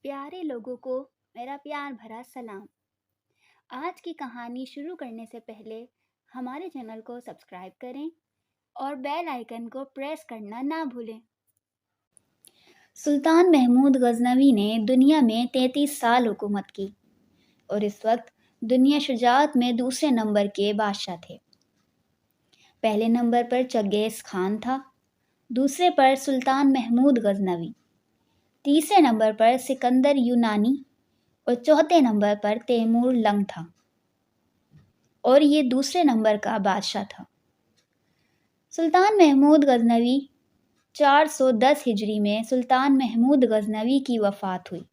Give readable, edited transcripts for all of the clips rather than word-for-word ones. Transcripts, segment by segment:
प्यारे लोगों को मेरा प्यार भरा सलाम। आज की कहानी शुरू करने से पहले हमारे चैनल को सब्सक्राइब करें और बेल आइकन को प्रेस करना ना भूलें। सुल्तान महमूद गजनवी ने दुनिया में 33 साल हुकूमत की और इस वक्त दुनिया शुजाअत में दूसरे नंबर के बादशाह थे। पहले नंबर पर चंगेज़ खान था, दूसरे पर सुल्तान महमूद गजनवी, तीसरे नंबर पर सिकंदर यूनानी और चौथे नंबर पर तैमूर लंग था और ये दूसरे नंबर का बादशाह था। सुल्तान महमूद गजनवी 410 हिजरी में सुल्तान महमूद गजनवी की वफ़ात हुई।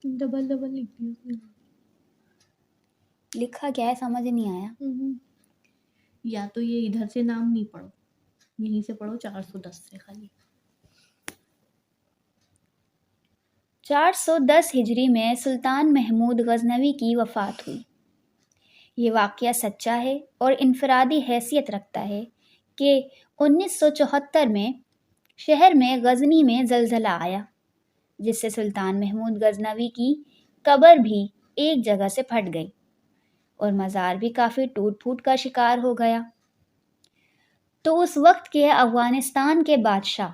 डबल डबल लिख दिया लिखा क्या है समझ नहीं आया। या तो ये इधर से नाम नहीं पढ़ो, यहीं से पढ़ो 410 से खाली। 410 हिजरी में सुल्तान महमूद गजनवी की वफ़ात हुई। ये वाक़या सच्चा है और इनफरादी हैसियत रखता है कि 1974 में शहर में गजनी में ज़लज़ला आया, जिससे सुल्तान महमूद गजनवी की कब्र भी एक जगह से फट गई और मज़ार भी काफ़ी टूट फूट का शिकार हो गया। तो उस वक्त के अफ़गानिस्तान के बादशाह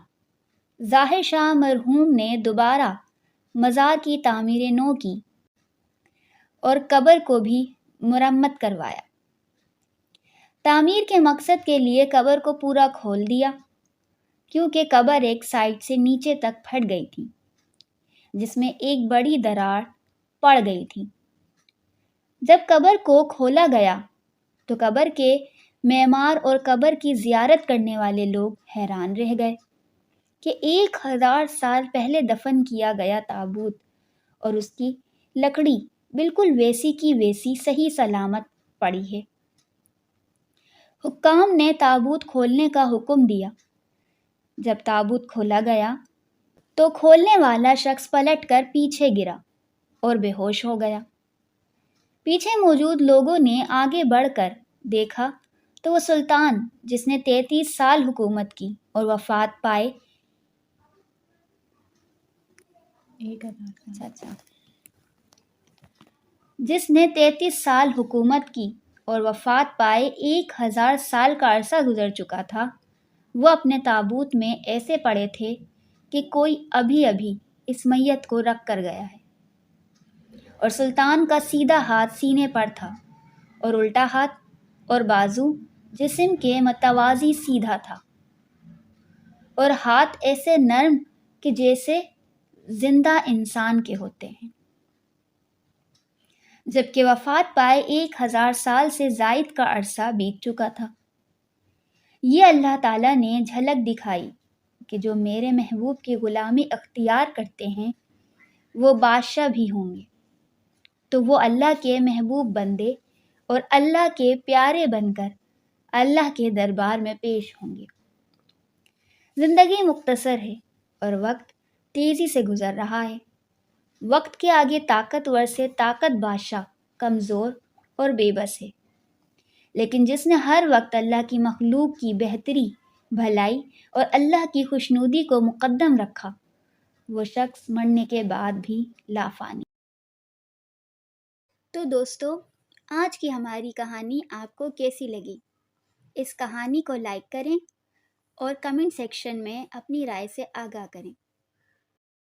ज़ाहिर शाह मरहूम ने दोबारा मज़ार की तामीर नौ की और कब्र को भी मुरम्मत करवाया। तामीर के मकसद के लिए कब्र को पूरा खोल दिया, क्योंकि कब्र एक साइड से नीचे तक फट गई थी, जिसमें एक बड़ी दरार पड़ गई थी। जब कब्र को खोला गया तो कब्र के मेमार और कब्र की ज़ियारत करने वाले लोग हैरान रह गए कि 1000 साल पहले दफन किया गया ताबूत और उसकी लकड़ी बिल्कुल वैसी की वैसी सही सलामत पड़ी है। हुक्काम ने ताबूत खोलने का हुक्म दिया। जब ताबूत खोला गया तो खोलने वाला शख्स पलटकर पीछे गिरा और बेहोश हो गया। पीछे मौजूद लोगों ने आगे बढ़कर देखा तो वो सुल्तान, जिसने 33 साल हुकूमत की और वफ़ात पाए जिसने 33 साल हुकूमत की और वफ़ात पाए 1000 साल का अरसा गुजर चुका था, वो अपने ताबूत में ऐसे पड़े थे कि कोई अभी अभी इस मैयत को रख कर गया है। और सुल्तान का सीधा हाथ सीने पर था और उल्टा हाथ और बाजू जिस्म के मतवाज़ी सीधा था और हाथ ऐसे नर्म कि जैसे जिंदा इंसान के होते हैं। जबकि वफ़ात पाए 1000 साल से ज़ायद का अरसा बीत चुका था। ये अल्लाह ताला ने झलक दिखाई कि जो मेरे महबूब की ग़ुलामी अख्तियार करते हैं वो बादशाह भी होंगे, तो वो अल्लाह के महबूब बंदे और अल्लाह के प्यारे बनकर अल्लाह के दरबार में पेश होंगे। ज़िंदगी मुख्तसर है और वक्त तेज़ी से गुज़र रहा है। वक्त के आगे ताकतवर से ताकत बादशाह कमज़ोर और बेबस है, लेकिन जिसने हर वक्त अल्लाह की मखलूक की बेहतरी, भलाई और अल्लाह की खुशनुदी को मुक़द्दम रखा, वो शख्स मरने के बाद भी लाफानी। तो दोस्तों, आज की हमारी कहानी आपको कैसी लगी? इस कहानी को लाइक करें और कमेंट सेक्शन में अपनी राय से आगाह करें।